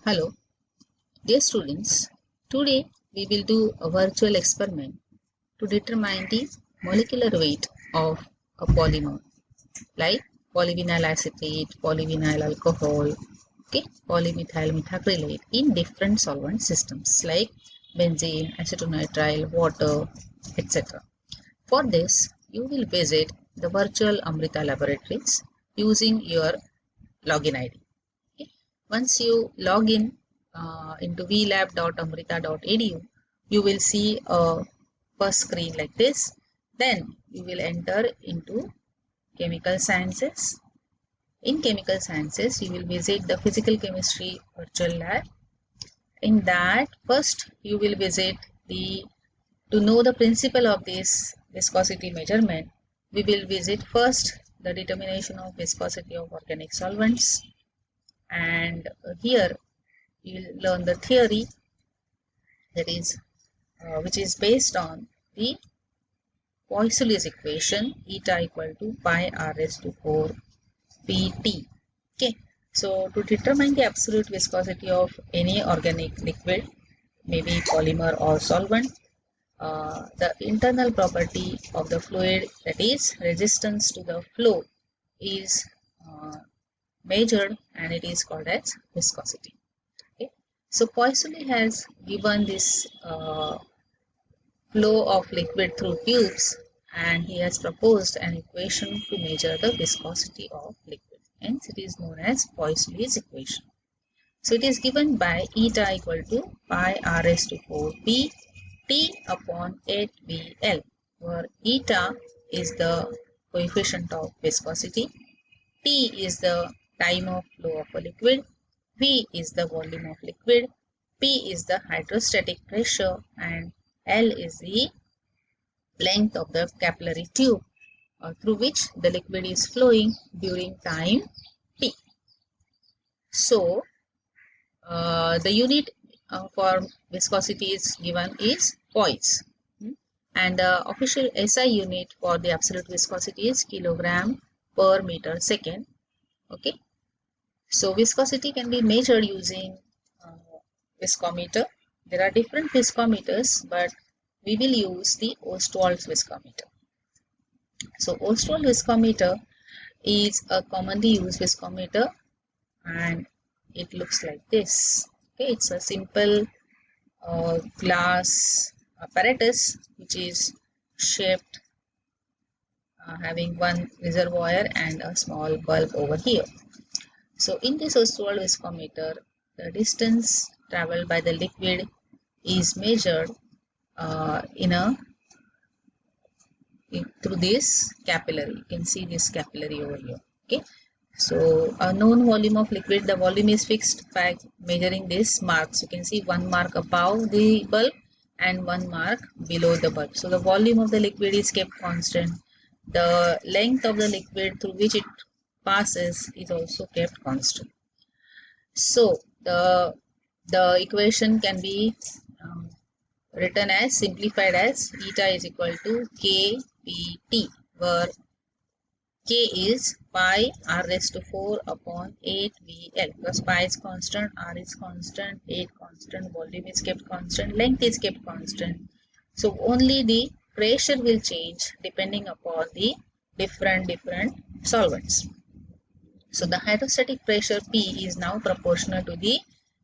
Hello, dear students. Today we will do a virtual experiment to determine the molecular weight of a polymer like polyvinyl acetate, polyvinyl alcohol, polymethyl methacrylate in different solvent systems like benzene, acetonitrile, water, etc. For this, you will visit the virtual Amrita laboratories using your login ID. Okay. Once you log in into vlab.amrita.edu, you will see a first screen like this. Then you will enter into chemical sciences. In chemical sciences, you will visit the physical chemistry virtual lab. In that, first you will visit to know the principle of this viscosity measurement. We will visit first the determination of viscosity of organic solvents, and here you will learn the theory that is which is based on the Poiseuille's equation eta equal to pi r raised to 4 pt. Okay, so to determine the absolute viscosity of any organic liquid, maybe polymer or solvent, the internal property of the fluid, that is resistance to the flow, is measured and it is called as viscosity. Okay. So Poiseuille has given this flow of liquid through tubes, and he has proposed an equation to measure the viscosity of liquid. Hence it is known as Poiseuille's equation. So it is given by eta equal to pi r raised to 4 p T upon 8VL, where eta is the coefficient of viscosity, T is the time of flow of a liquid, V is the volume of liquid, P is the hydrostatic pressure, and L is the length of the capillary tube through which the liquid is flowing during time T. So, the unit for viscosity is given is poise, and the official SI unit for the absolute viscosity is kilogram per meter second. Okay, so viscosity can be measured using viscometer. There are different viscometers, but we will use the Ostwald's viscometer. So Ostwald viscometer is a commonly used viscometer, and it looks like this. Okay, it's a simple glass apparatus which is shaped having one reservoir and a small bulb over here. So in this Ostwald viscometer, the distance traveled by the liquid is measured through this capillary. You can see this capillary over here. Okay. So a known volume of liquid, the volume is fixed by measuring these marks. You can see one mark above the bulb and one mark below the bulb. So the volume of the liquid is kept constant. The length of the liquid through which it passes is also kept constant. So the equation can be written as simplified as eta is equal to kpt, where K is pi r raised to 4 upon 8VL, because pi is constant, r is constant, 8 constant, volume is kept constant, length is kept constant. So only the pressure will change depending upon the different solvents. So the hydrostatic pressure P is now proportional to the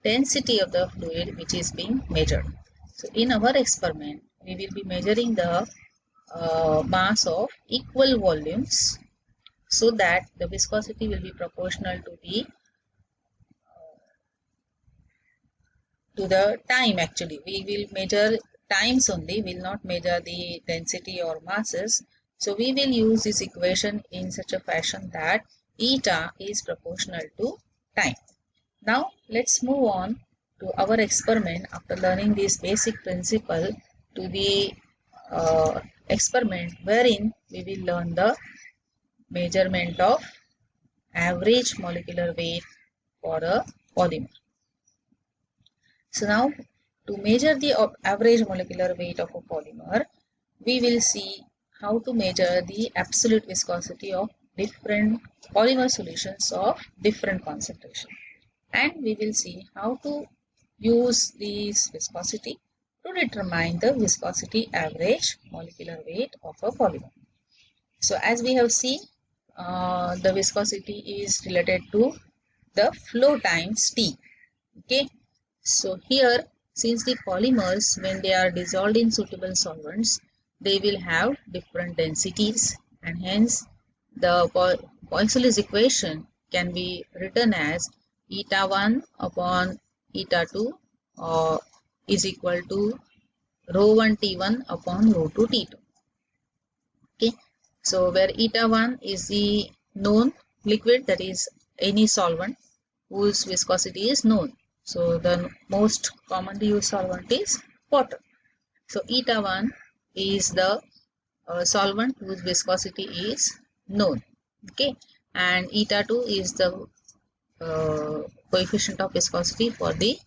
density of the fluid which is being measured. So in our experiment, we will be measuring the mass of equal volumes, so that the viscosity will be proportional to the time. Actually, we will measure times only, will not measure the density or masses. So we will use this equation in such a fashion that eta is proportional to time. Now let's move on to our experiment after learning this basic principle to the experiment wherein we will learn the measurement of average molecular weight for a polymer. So now, to measure the average molecular weight of a polymer, we will see how to measure the absolute viscosity of different polymer solutions of different concentration. and we will see how to use this viscosity to determine the viscosity average molecular weight of a polymer. So as we have seen, the viscosity is related to the flow times T. Okay, so here, since the polymers, when they are dissolved in suitable solvents, they will have different densities, and hence the Poinson's equation can be written as eta 1 upon eta 2 or is equal to rho 1 T1 upon rho 2 T2. Okay, so where eta 1 is the known liquid, that is any solvent whose viscosity is known. So the most commonly used solvent is water. So eta 1 is the solvent whose viscosity is known. Okay, and eta 2 is the coefficient of viscosity for the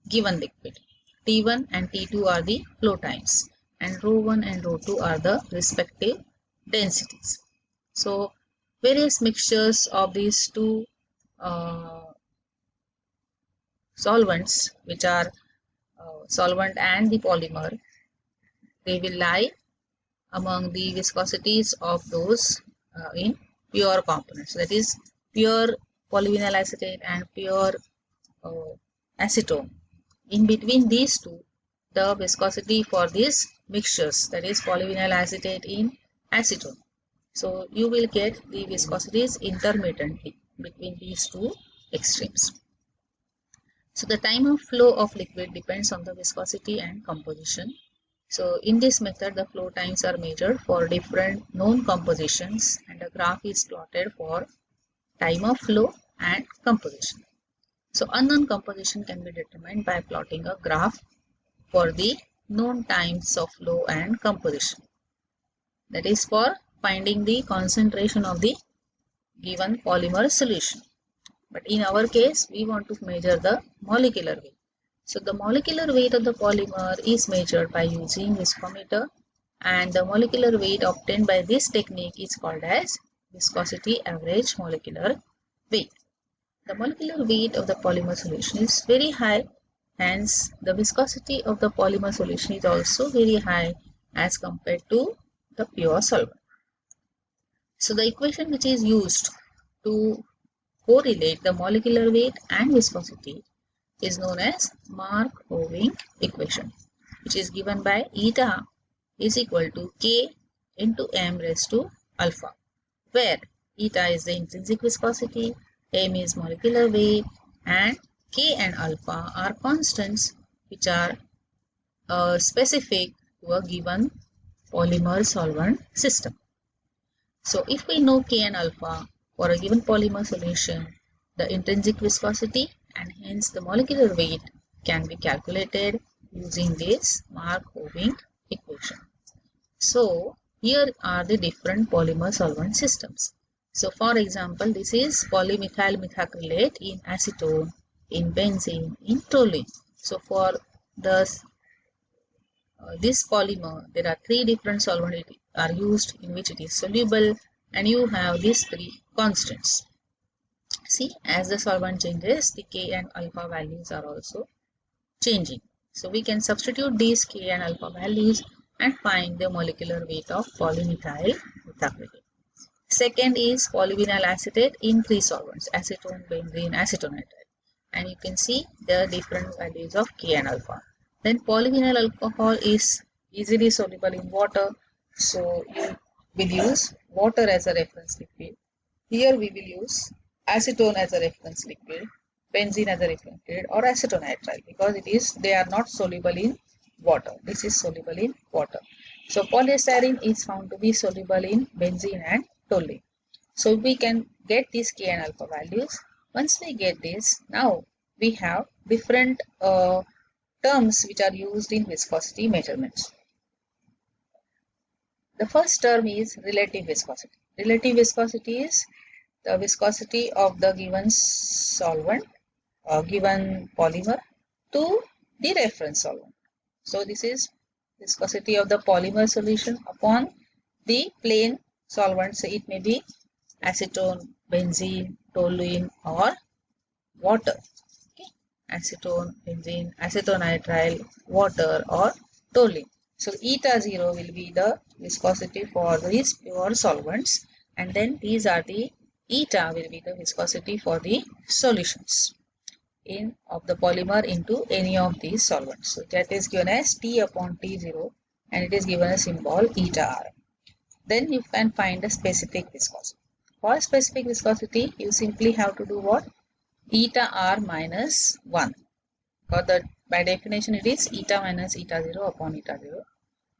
given liquid. T1 and T2 are the flow times, and rho 1 and rho 2 are the respective densities. So various mixtures of these two solvents, which are solvent and the polymer, they will lie among the viscosities of those in pure components, that is pure polyvinyl acetate and pure acetone. In between these two, the viscosity for these mixtures, that is polyvinyl acetate in acetone. So you will get the viscosities intermittently between these two extremes. So the time of flow of liquid depends on the viscosity and composition. So in this method, the flow times are measured for different known compositions, and a graph is plotted for time of flow and composition. So unknown composition can be determined by plotting a graph for the known times of flow and composition. That is for finding the concentration of the given polymer solution. But in our case, we want to measure the molecular weight. So the molecular weight of the polymer is measured by using viscometer, and the molecular weight obtained by this technique is called as viscosity average molecular weight. The molecular weight of the polymer solution is very high, hence the viscosity of the polymer solution is also very high as compared to the pure solvent. So the equation which is used to correlate the molecular weight and viscosity is known as Markov equation, which is given by eta is equal to K into m raised to alpha, where eta is the intrinsic viscosity, m is molecular weight, and K and alpha are constants which are specific to a given polymer solvent system. So if we know K and alpha for a given polymer solution, the intrinsic viscosity and hence the molecular weight can be calculated using this Markov equation. So here are the different polymer solvent systems. So for example, this is polymethyl methacrylate in acetone, in benzene, in toluene. So for this polymer, there are three different solvents are used in which it is soluble, and you have these three constants. See, as the solvent changes, the K and alpha values are also changing. So we can substitute these K and alpha values and find the molecular weight of polymethyl methacrylate. Second is polyvinyl acetate in three solvents, acetone, benzene, acetonitride. And you can see the different values of K and alpha. Then polyvinyl alcohol is easily soluble in water, so you will use water as a reference liquid. Here we will use acetone as a reference liquid, benzene as a reference liquid, or acetonitride, because they are not soluble in water. This is soluble in water. So polystyrene is found to be soluble in benzene and toluene. So we can get these K and alpha values. Once we get this, now we have different terms which are used in viscosity measurements. The first term is relative viscosity. Relative viscosity is the viscosity of the given solvent or given polymer to the reference solvent. So this is viscosity of the polymer solution upon the plain solvent. So it may be acetone, benzene, toluene, or water. acetone, benzene, acetonitrile, water or toluene. So eta 0 will be the viscosity for these pure solvents, and then these are the eta will be the viscosity for the solutions of the polymer into any of these solvents. So that is given as T upon T0 and it is given a symbol eta R. Then you can find a specific viscosity. For specific viscosity, you simply have to do what? Eta R minus 1. For the by definition it is eta minus eta 0 upon eta 0.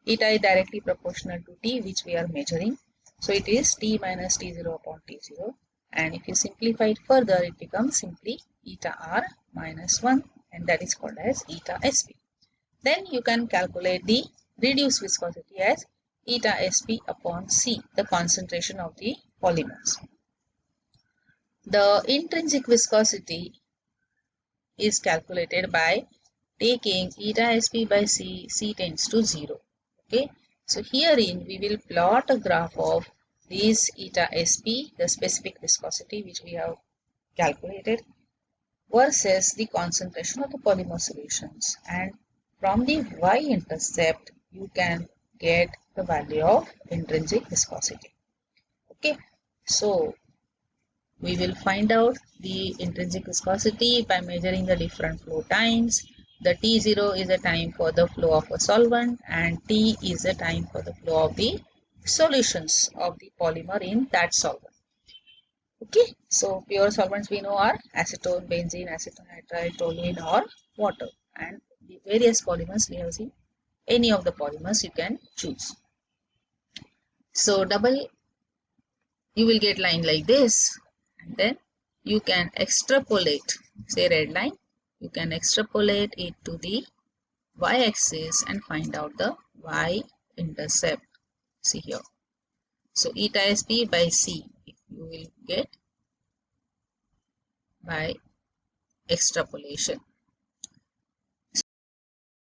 Eta is directly proportional to T which we are measuring. So it is T minus T0 upon T0. And if you simplify it further, it becomes simply eta R minus 1 and that is called as eta Sp. Then you can calculate the reduced viscosity as eta Sp upon C, the concentration of the polymers. The intrinsic viscosity is calculated by taking eta Sp by C, C tends to 0. Okay, so herein we will plot a graph of this eta Sp, the specific viscosity which we have calculated, versus the concentration of the polymer solutions, and from the y-intercept you can get the value of intrinsic viscosity. Okay, so we will find out the intrinsic viscosity by measuring the different flow times. The T0 is the time for the flow of a solvent and T is the time for the flow of the solutions of the polymer in that solvent. Okay, so pure solvents we know are acetone, benzene, acetonitrile, toluene or water, and the various polymers we have seen any of the polymers you can choose. So you will get line like this, and then you can extrapolate, say red line, you can extrapolate it to the y-axis and find out the y-intercept. See here. So eta Sp by C you will get by extrapolation.